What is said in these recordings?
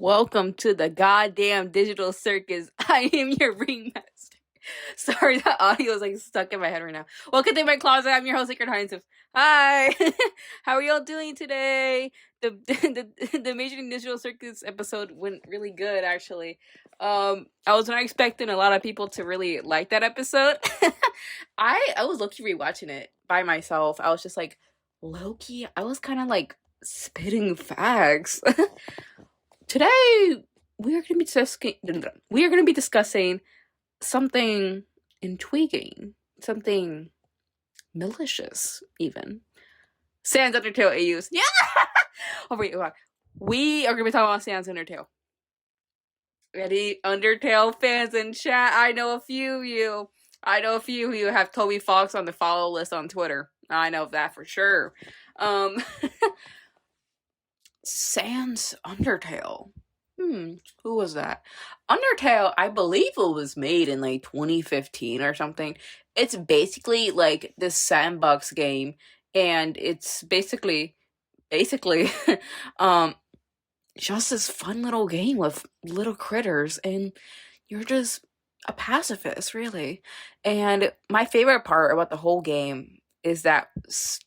Welcome to the goddamn digital circus. I am your ringmaster. Sorry, that audio is like stuck in my head right now. Welcome to my closet. I'm your host, Sacred Heinz. Hi. How are y'all doing today? The Major Digital Circus episode went really good, actually. I was not expecting a lot of people to really like that episode. I was low-key rewatching it by myself. I was just like, low-key, I was kind of like spitting facts. Today we are going to be discussing something intriguing, something malicious, even. Sans Undertale AUs. Yeah! Oh, wait. We are going to be talking about Sans Undertale. Ready? Undertale fans in chat. I know a few of you. Have Toby Fox on the follow list on Twitter. I know that for sure. Sans Undertale. Who was that? Undertale, I believe it was made in like 2015 or something. It's basically like this sandbox game, and it's basically just this fun little game with little critters, and you're just a pacifist, really. And my favorite part about the whole game is that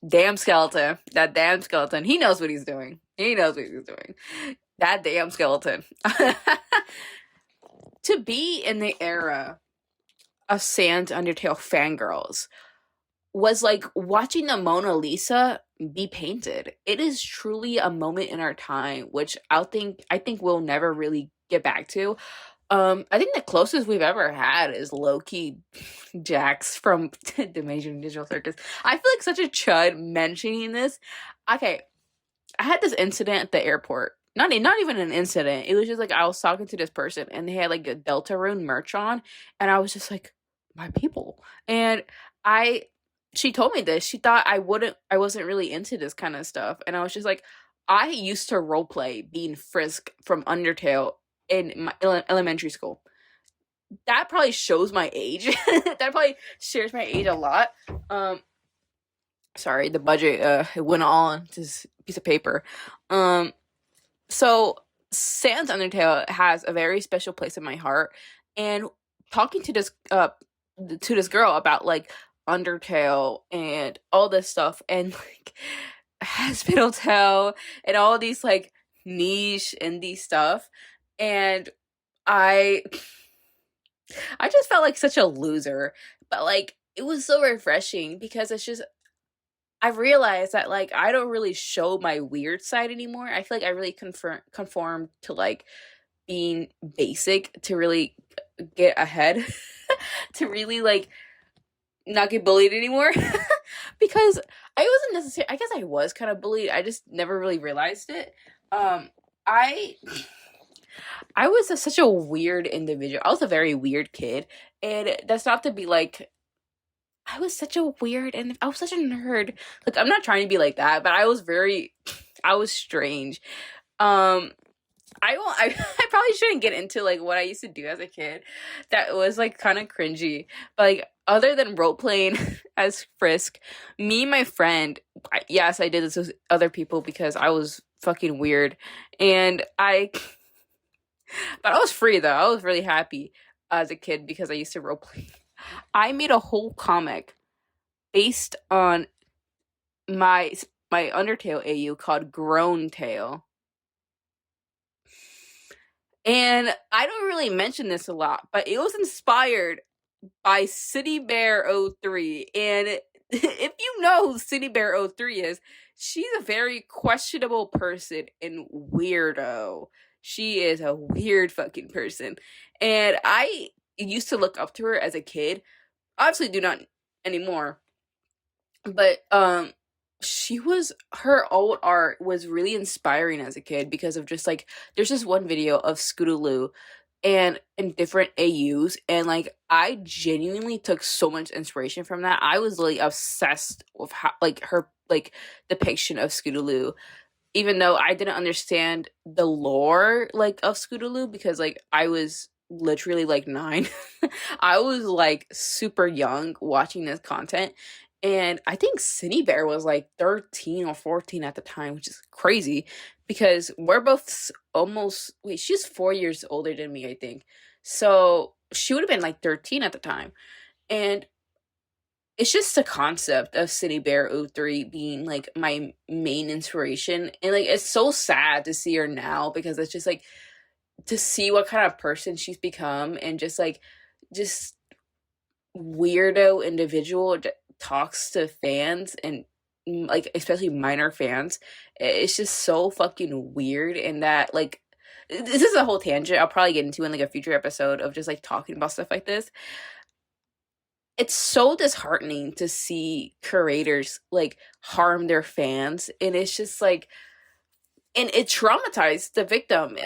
damn skeleton. That damn skeleton. He knows what he's doing. That damn skeleton. To be in the era of Sans Undertale fangirls was like watching the Mona Lisa be painted. It is truly a moment in our time, which I think we'll never really get back to. I think the closest we've ever had is low-key Jax from the Major Digital Circus. I feel like such a chud mentioning this. Okay, I had this incident at the airport. Not even an incident. It was just like I was talking to this person and they had like a Deltarune merch on, and I was just like, my people. And she told me this. She thought I wasn't really into this kind of stuff, and I was just like, I used to roleplay being Frisk from Undertale in my elementary school. That probably shows my age. That probably shares my age a lot. Sorry, the budget it went on this piece of paper. So Sans Undertale has a very special place in my heart, and talking to this girl about like Undertale and all this stuff, and like Hospital Tale and all these like niche indie stuff, and I just felt like such a loser, but like it was so refreshing because it's just I realized that like I don't really show my weird side anymore. I feel like I really conform to like being basic to really get ahead, to really like not get bullied anymore. Because I wasn't necessarily, I guess I was kind of bullied. I just never really realized it. I was such a weird individual. I was a very weird kid, and that's not to be like I was such a weird and I was such a nerd. Like, I'm not trying to be like that, but I was strange. I probably shouldn't get into like what I used to do as a kid. That was like kind of cringy. But like other than role playing as Frisk, me and my friend, yes, I did this with other people because I was fucking weird. But I was free though. I was really happy as a kid because I used to role play. I made a whole comic based on my Undertale AU called Grown Tale. And I don't really mention this a lot, but it was inspired by City Bear 03. And if you know who City Bear 03 is, she's a very questionable person and weirdo. She is a weird fucking person. And I used to look up to her as a kid. Obviously do not anymore. But her old art was really inspiring as a kid because of just like there's this one video of Scootaloo and in different AUs, and like I genuinely took so much inspiration from that. I was really obsessed with how like her like depiction of Scootaloo, even though I didn't understand the lore like of Scootaloo because like I was literally like 9. I was like super young watching this content, And I think Cindy Bear was like 13 or 14 at the time, which is crazy because we're both almost, wait, she's 4 years older than me, I think. So she would have been like 13 at the time. And it's just the concept of City Bear '03 being like my main inspiration. And like it's so sad to see her now because it's just like to see what kind of person she's become and just weirdo individual that talks to fans and like especially minor fans. It's just so fucking weird and that like this is a whole tangent I'll probably get into in like a future episode of just like talking about stuff like this. It's so disheartening to see curators like harm their fans and it's just like and it traumatized the victim.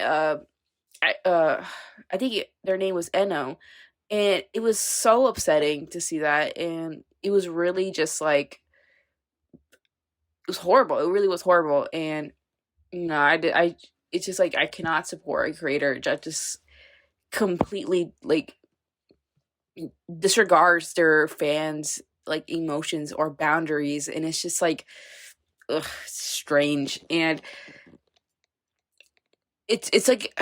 I think their name was Eno, and it was so upsetting to see that, and it was really just like it was horrible. It really was horrible, and no, I did. I it's just like I cannot support a creator that just completely like disregards their fans like emotions or boundaries, and it's just like ugh, strange and it's like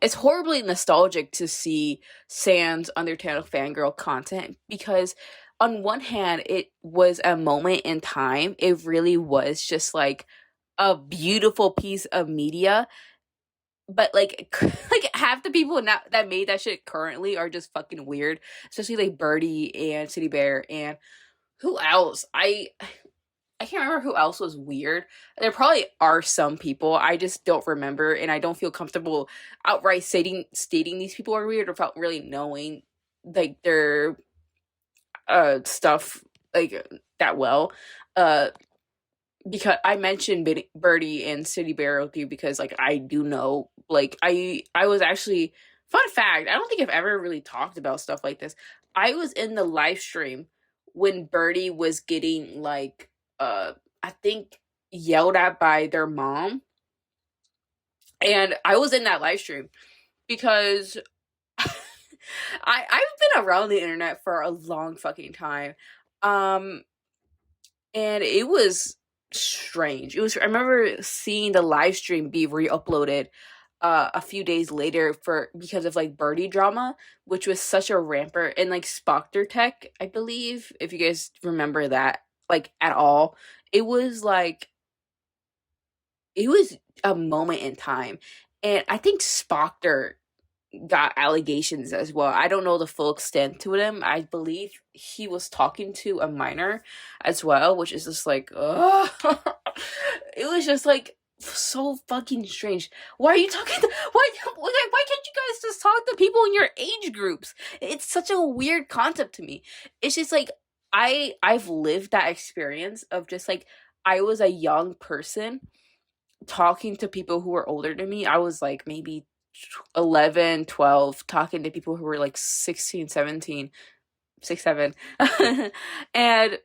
it's horribly nostalgic to see Sans Undertale fangirl content because on one hand it was a moment in time. It really was just like a beautiful piece of media. But like like half the people now that made that shit currently are just fucking weird. Especially like Birdie and City Bear and who else? I can't remember who else was weird. There probably are some people. I just don't remember, and I don't feel comfortable outright stating these people are weird without really knowing like their stuff like that well. Uh, because I mentioned Birdie and City Bear with you because like I do know like I was actually fun fact. I don't think I've ever really talked about stuff like this. I was in the live stream when Birdie was getting like I think yelled at by their mom. And I was in that live stream because I've been around the internet for a long fucking time. Um and it was strange. I remember seeing the live stream be re-uploaded a few days later for because of like Birdie drama, which was such a rampant and like Spocter Tech, I believe, if you guys remember that like at all. It was like it was a moment in time. And I think Spocter got allegations as well. I don't know the full extent to them. I believe he was talking to a minor as well, which is just like, ugh. It was just like so fucking strange. Why are you talking to, why can't you guys just talk to people in your age groups? It's such a weird concept to me. It's just like I've lived that experience of just like I was a young person talking to people who were older than me. I was like maybe 11, 12, talking to people who were like 16, 17, 6, 7. And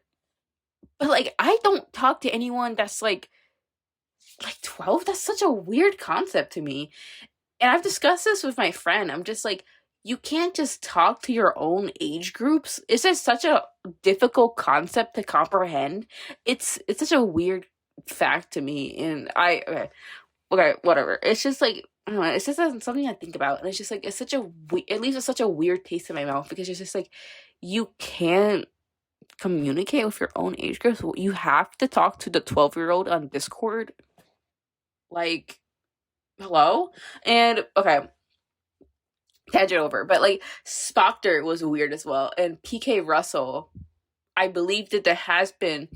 but like I don't talk to anyone that's like 12. That's such a weird concept to me. And I've discussed this with my friend. I'm just like you can't just talk to your own age groups. It's just such a difficult concept to comprehend. It's such a weird fact to me and okay, whatever. It's just like I don't know. It's just something I think about, and it's just like it's such a it leaves such a weird taste in my mouth because it's just like you can't communicate with your own age group. So you have to talk to the 12-year-old on Discord. Like, hello, and okay, tangent over. But like Spocter was weird as well, and PK Russell. I believe that there has been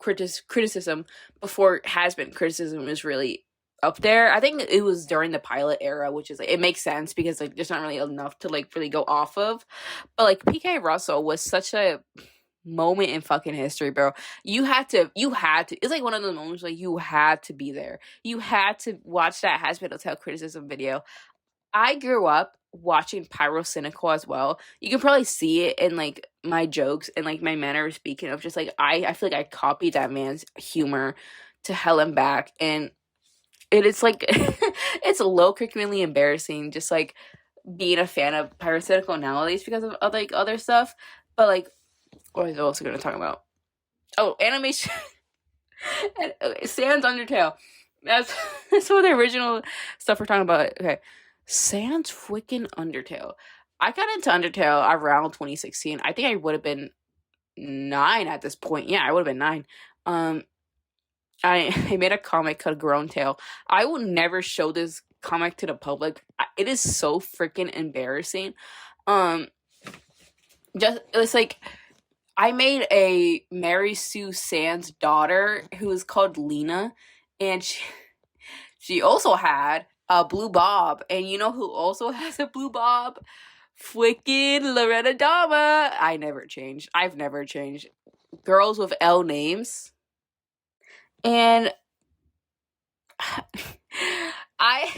criticism before has been criticism is really up there. I think it was during the pilot era, which is like it makes sense because like there's not really enough to like really go off of. But like PK Russell was such a moment in fucking history, bro. You had to it's like one of those moments like you had to be there. You had to watch that Has Been Hotel criticism video. I grew up watching Pyro Cynical as well. You can probably see it in like my jokes and like my manner of speaking of just like I feel like I copied that man's humor to hell and back, and it is like it's low criminally embarrassing just like being a fan of Pyro Cynical nowadays because of like other stuff. But like what was I also gonna talk about? Oh, animation. Sans Undertale. That's some of the original stuff we're talking about. Okay. Sans freaking Undertale. I got into Undertale around 2016. I think I would have been 9 at this point. Yeah, I would have been 9. Um, I made a comic called Grown Tale. I will never show this comic to the public. It is so freaking embarrassing. Um, just it's like I made a Mary Sue Sans daughter who is called Lena, and she also had a blue bob. And you know who also has a blue bob? Freaking Loretta Dama. I never changed. I've never changed. Girls with L names. And I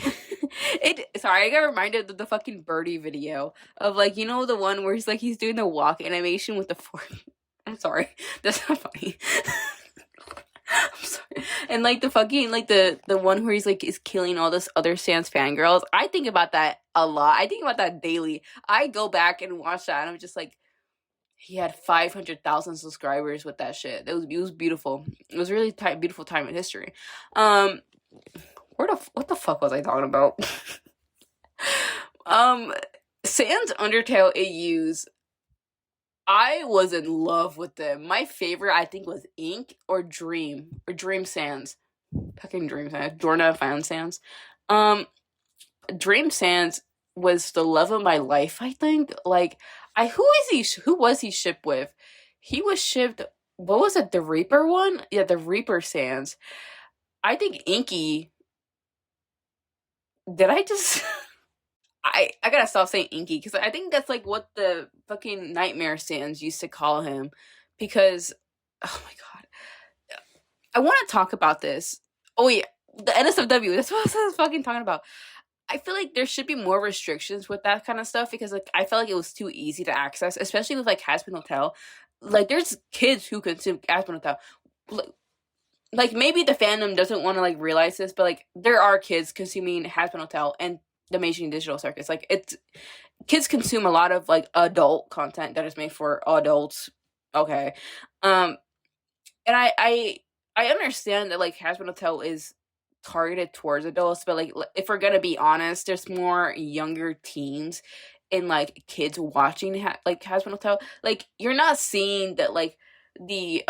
got reminded of the fucking birdie video of, like, you know, the one where he's doing the walk animation with the fork. I'm sorry, that's not funny. I'm sorry. And like the fucking like the one where he's like is killing all this other Sans fangirls. I think about that a lot. I think about that daily. I go back and watch that and I'm just like, he had 500,000 subscribers with that shit. It was beautiful. It was really beautiful time in history. What the fuck was I talking about? Sans Undertale AUs. I was in love with them. My favorite, I think, was Ink or Dream Sans. Fucking Dream Sans. Jorna Fan Sans. Dream Sans was the love of my life, I think. Like, who was he shipped with? He was shipped, what was it, the Reaper one? Yeah, the Reaper Sans. I think Inky, did I just... I gotta stop saying Inky, because I think that's like what the fucking Nightmare Sans used to call him, because, oh my god. I want to talk about this. Oh yeah, the NSFW, that's what I was fucking talking about. I feel like there should be more restrictions with that kind of stuff, because like I felt like it was too easy to access, especially with like Hazbin Hotel. Like there's kids who consume Hazbin Hotel. Like maybe the fandom doesn't want to like realize this, but like there are kids consuming Hazbin Hotel and the Amazing Digital Circus. Like it's kids consume a lot of like adult content that is made for adults. Okay. And I understand that like Hazbin Hotel is targeted towards adults, but like if we're gonna be honest, there's more younger teens and like kids watching like Hazbin Hotel. Like you're not seeing that like the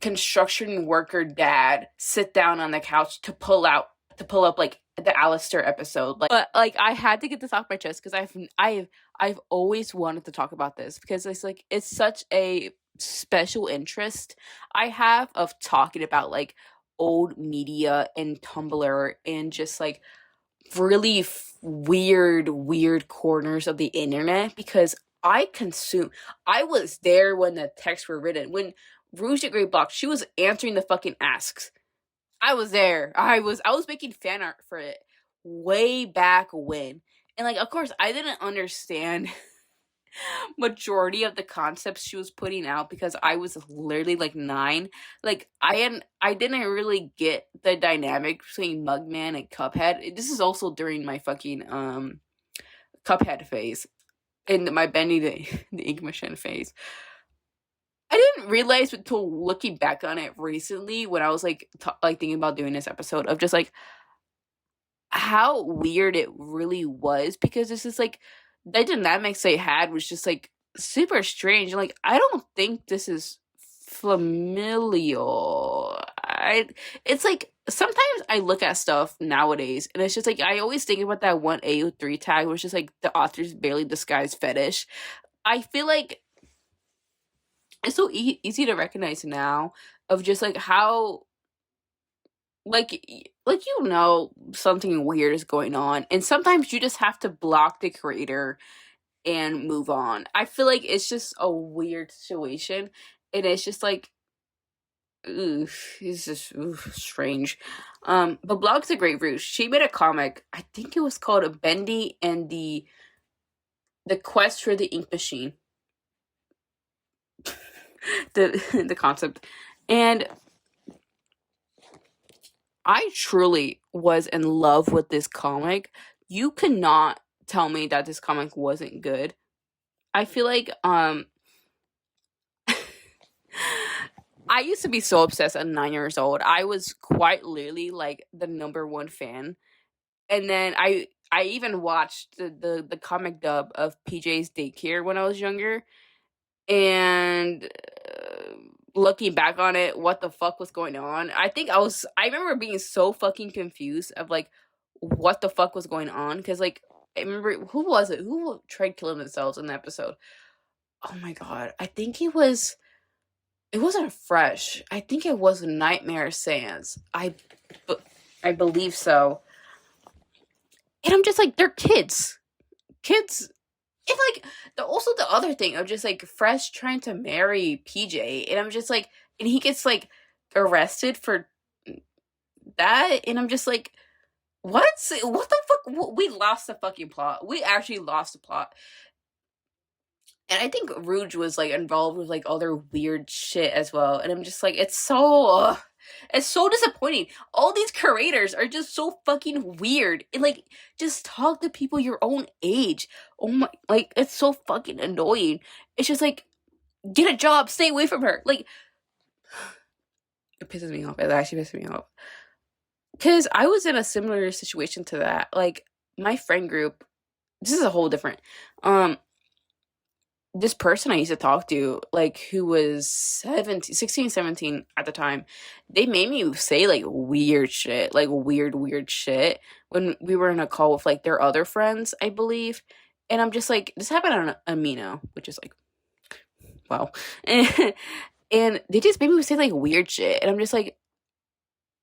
construction worker dad sit down on the couch to pull up like the Alistair episode. Like, but like I had to get this off my chest because I've always wanted to talk about this because it's like it's such a special interest I have of talking about like old media and Tumblr and just like really weird corners of the internet, because I was there when the texts were written. When Rouge de Grey Block, she was answering the fucking asks. I was there. I was making fan art for it way back when. And like of course I didn't understand majority of the concepts she was putting out because I was literally like 9. Like I didn't really get the dynamic between Mugman and Cuphead. This is also during my fucking Cuphead phase and my Bendy the Ink Machine phase. I didn't realize until looking back on it recently when I was like thinking about doing this episode of just like how weird it really was, because this is like the dynamics they had was just like super strange. Like I don't think this is familial. It's like sometimes I look at stuff nowadays and it's just like I always think about that one AO3 tag which is like the author's barely disguised fetish. I feel like it's so easy to recognize now of just like how like you know something weird is going on, and sometimes you just have to block the creator and move on. I feel like it's just a weird situation, and it's just like it's just strange. But Blog's a great Rouge. She made a comic, I think it was called A Bendy and the Quest for the Ink Machine. the concept. And I truly was in love with this comic. You cannot tell me that this comic wasn't good. I feel like I used to be so obsessed at 9 years old. I was quite literally like the number one fan. And then I even watched the comic dub of PJ's Daycare when I was younger. And looking back on it, what the fuck was going on? I remember being so fucking confused of like what the fuck was going on, because like I remember, who was it? Who tried killing themselves in the episode? Oh my god. It wasn't Fresh. I think it was Nightmare Sans. I believe so. And I'm just like, they're kids. Kids. And like the other thing of just like Fresh trying to marry PJ, and I'm just like, and he gets like arrested for that, and I'm just like, what the fuck? We lost the fucking plot. We actually lost the plot. And I think Rouge was like involved with like other weird shit as well, and I'm just like, it's so disappointing. All these creators are just so fucking weird. And like, just talk to people your own age. Oh my, like, it's so fucking annoying. It's just like, get a job, stay away from her. Like, it pisses me off. It actually pisses me off. Because I was in a similar situation to that. Like, my friend group, this is a whole different, this person I used to talk to, like, who was 16, 17 at the time, they made me say, like, weird shit, like, weird shit when we were in a call with, like, their other friends, I believe. And I'm just like, this happened on Amino, which is, like, wow. And they just made me say, like, weird shit. And I'm just like,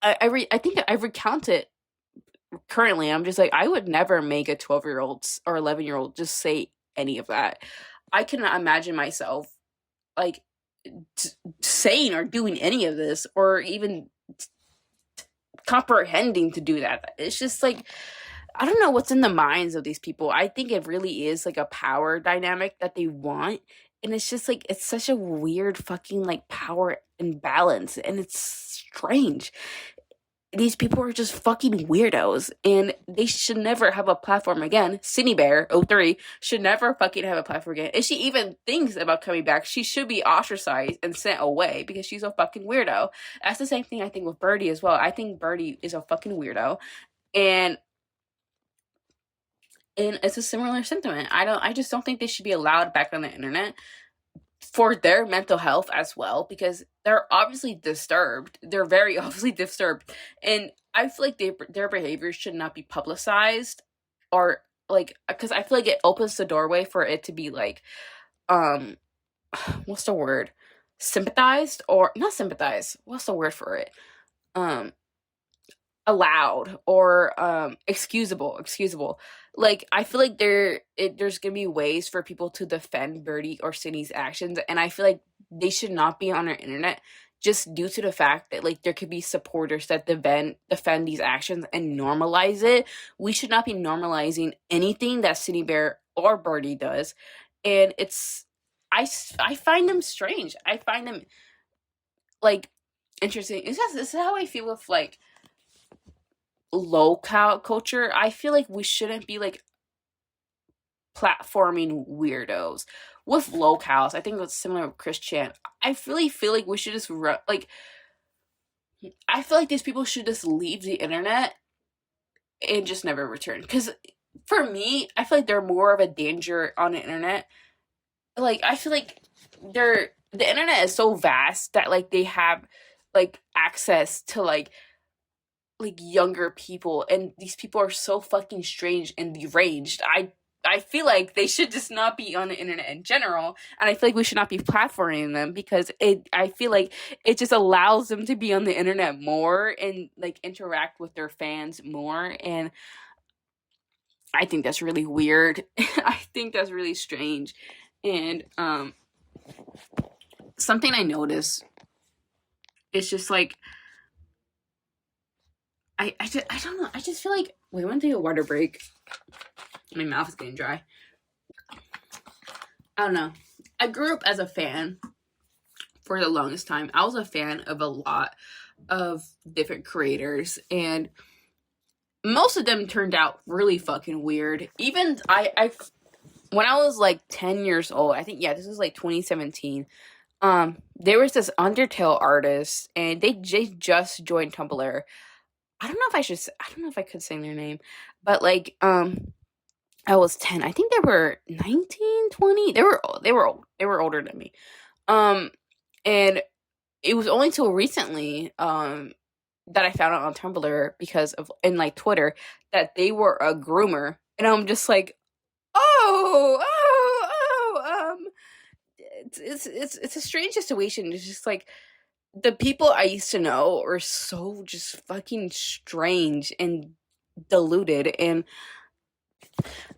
I think I recount it currently. I'm just like, I would never make a 12-year-old or 11-year-old just say any of that. I cannot imagine myself like saying or doing any of this, or even comprehending to do that. It's just like, I don't know what's in the minds of these people. I think it really is like a power dynamic that they want, and it's just like, it's such a weird fucking like power imbalance, and it's strange. These people are just fucking weirdos, and they should never have a platform again. Cindybear03 should never fucking have a platform again. If she even thinks about coming back, she should be ostracized and sent away because she's a fucking weirdo. That's the same thing I think with Birdie as well. I think Birdie is a fucking weirdo, and it's a similar sentiment. I just don't think they should be allowed back on the internet for their mental health as well, because they're obviously disturbed. They're very obviously disturbed, and I feel like their behavior should not be publicized, or like, because I feel like it opens the doorway for it to be like, what's the word? Sympathized, or not sympathized. What's the word for it? Allowed, or excusable. Like, I feel like there's gonna be ways for people to defend Birdie or Cindy's actions, and I feel like they should not be on our internet just due to the fact that like there could be supporters that defend these actions and normalize it. We should not be normalizing anything that Cindy Bear or Birdie does, and I find them strange. I find them like interesting. This is how I feel with like low-cal culture. I feel like we shouldn't be like platforming weirdos with locals. I think it's similar with Chris Chan. I really feel like we should just I feel like these people should just leave the internet and just never return. Because for me, I feel like they're more of a danger on the internet. Like, I feel like the internet is so vast that like they have like access to like younger people, and these people are so fucking strange and deranged. I feel like they should just not be on the internet in general, and I feel like we should not be platforming them, because I feel like it just allows them to be on the internet more and like interact with their fans more, and I think that's really weird. I think that's really strange. And something I noticed is just like, I don't know. I just feel like, wait, I want to take a water break. My mouth is getting dry. I don't know. I grew up as a fan for the longest time. I was a fan of a lot of different creators, and most of them turned out really fucking weird. Even I when I was like 10 years old, I think, yeah, this was like 2017. There was this Undertale artist, and they just joined Tumblr. I don't know if I could say their name, but like, I was 10. I think they were 19, 20. They were old. They were older than me. Um, and it was only till recently, that I found out on Tumblr because of and like Twitter that they were a groomer, and I'm just like, oh, it's a strange situation. It's just like the people I used to know are so just fucking strange and diluted, and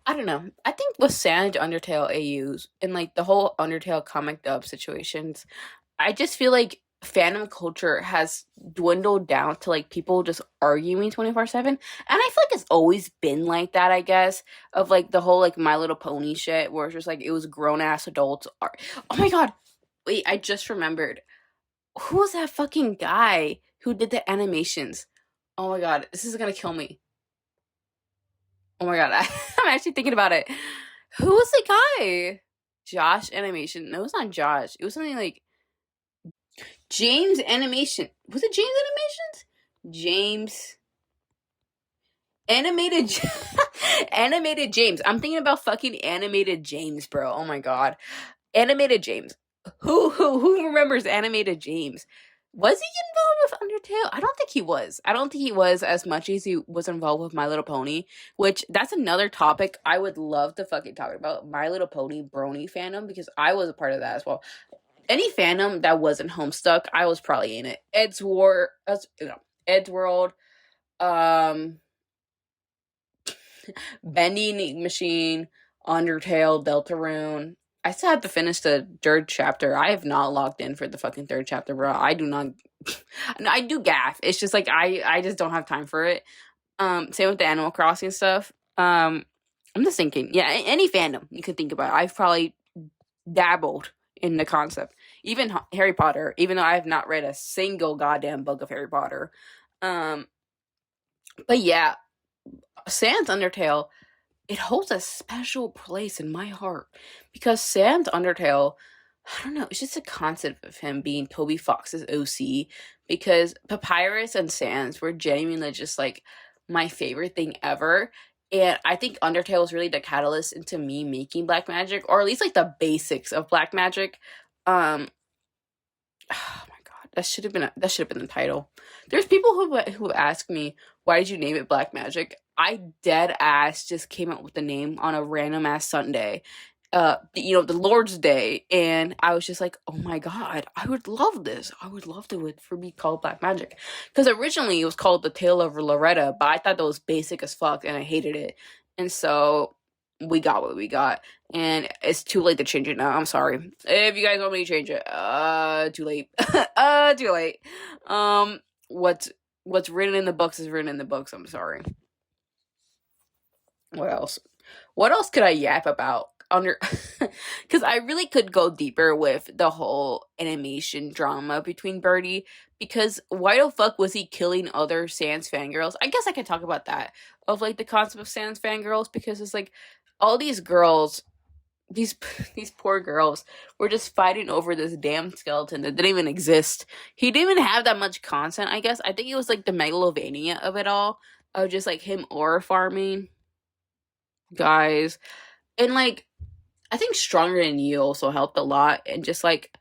I don't know. I think with Sand Undertale AUs and like the whole Undertale comic dub situations, I just feel like fandom culture has dwindled down to like people just arguing 24/7. And I feel like it's always been like that, I guess, of like the whole like My Little Pony shit where it's just like it was grown ass adults. Oh my god. Wait, I just remembered. Who was that fucking guy who did the animations? Oh my god, this is gonna kill me. Oh my god, I'm actually thinking about it. Who was the guy? Josh Animation. No, it's not Josh. It was something like James Animation. Was it James Animations? James Animated Animated James. I'm thinking about fucking Animated James, bro. Oh my god. Animated James. Who remembers Animated James? Was he involved with Undertale? I don't think he was. I don't think he was as much as he was involved with My Little Pony, which that's another topic I would love to fucking talk about. My Little Pony brony fandom, because I was a part of that as well. Any fandom that wasn't Homestuck, I was probably in it. Ed's World, um, Bending Machine, Undertale, Deltarune. I still have to finish the third chapter. I have not logged in for the fucking third chapter, bro. I do not. No, I do gaff. It's just like I just don't have time for it. Same with the Animal Crossing stuff. I'm just thinking, yeah, any fandom you could think about. I've probably dabbled in the concept. Even Harry Potter, even though I have not read a single goddamn book of Harry Potter. Um, but yeah, Sans Undertale, it holds a special place in my heart because Sans Undertale, I don't know, it's just a concept of him being Toby Fox's OC, because Papyrus and Sans were genuinely just like my favorite thing ever. And I think Undertale was really the catalyst into me making black magic, or at least like the basics of black magic. Um, oh my god, that should have been the title. There's people who ask me, why did you name it Black Magic? I dead ass just came up with the name on a random ass Sunday, the Lord's Day, and I was just like, oh my god, I would love this. I would love to it for me called Black Magic, because originally it was called The Tale of Loretta, but I thought that was basic as fuck and I hated it, and so we got what we got. And it's too late to change it now. I'm sorry. If you guys want me to change it, too late. Too late. What's written in the books is written in the books. I'm sorry. What else? What else could I yap about? Because I really could go deeper with the whole animation drama between Birdie. Because why the fuck was he killing other Sans fangirls? I guess I could talk about that, of like the concept of Sans fangirls, because it's like all these girls, these these poor girls were just fighting over this damn skeleton that didn't even exist. He didn't even have that much content, I guess. I think it was like the megalovania of it all, of just like him ore farming guys. And like, I think Stronger Than You also helped a lot, and just like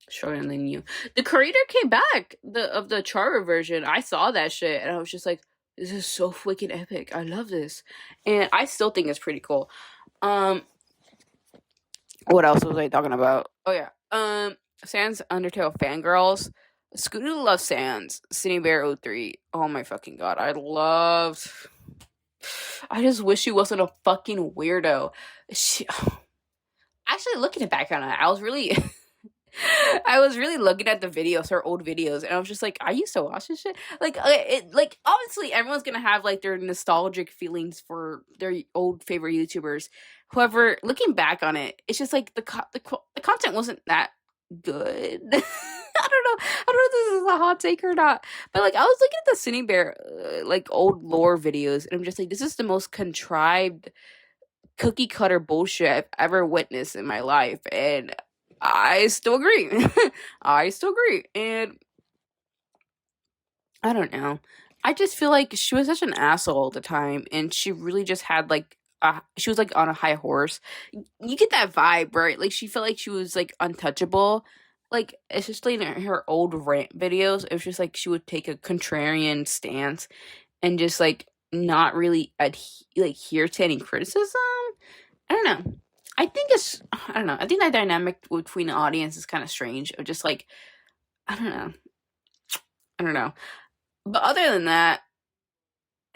Stronger Than You, the creator came back, of the Chara version. I saw that shit and I was just like, this is so freaking epic. I love this, and I still think it's pretty cool. What else was I talking about? Oh yeah, Sans Undertale fangirls. Scooter loves Sans. Cine Bear 03. Oh my fucking god, I just wish she wasn't a fucking weirdo. Actually, looking back on it, I was really I was really looking at the videos, her old videos, and I was just like, I used to watch this shit. Like obviously everyone's gonna have like their nostalgic feelings for their old favorite YouTubers. However, looking back on it, it's just like the content wasn't that good. I don't know if this is a hot take or not, but like I was looking at the Cine Bear like old lore videos, and I'm just like, this is the most contrived cookie cutter bullshit I've ever witnessed in my life, and I still agree. I still agree, and I don't know. I just feel like she was such an asshole all the time, and she really just had like she was like on a high horse. You get that vibe, right? Like she felt like she was like untouchable. Like especially in her old rant videos, it was just like she would take a contrarian stance and just like not really adhere to any criticism. I don't know. I don't know. I think that dynamic between the audience is kind of strange. Of just like I don't know. I don't know. But other than that,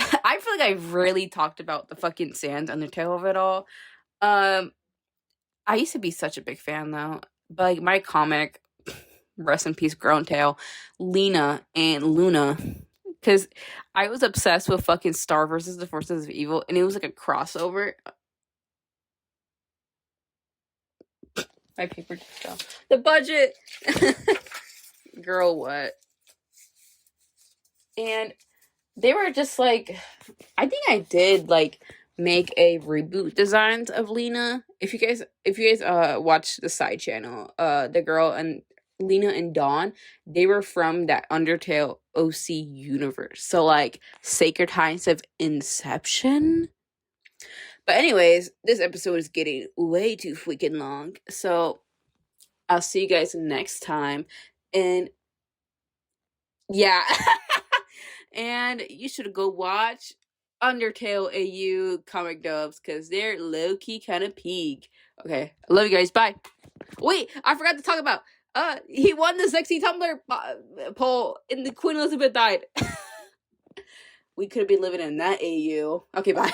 I feel like I've really talked about the fucking Sans Undertale of it all. Um, I used to be such a big fan though. But like my comic, rest in peace, Grown Tail, Lena and Luna. Because I was obsessed with fucking Star versus the Forces of Evil, and it was like a crossover. My paper just fell. The budget! Girl, what? And they were just like, I think I did like make a reboot designs of Lena. If you guys watch the side channel, the girl and Lena and Dawn, they were from that Undertale OC universe. So like Sacred Heights of Inception. But anyways, this episode is getting way too freaking long. So I'll see you guys next time. And yeah. And you should go watch Undertale AU comic dubs because they're low-key kind of peak. Okay, I love you guys. Bye. Wait, I forgot to talk about he won the sexy Tumblr poll and the Queen Elizabeth died. We could be living in that AU. Okay, bye.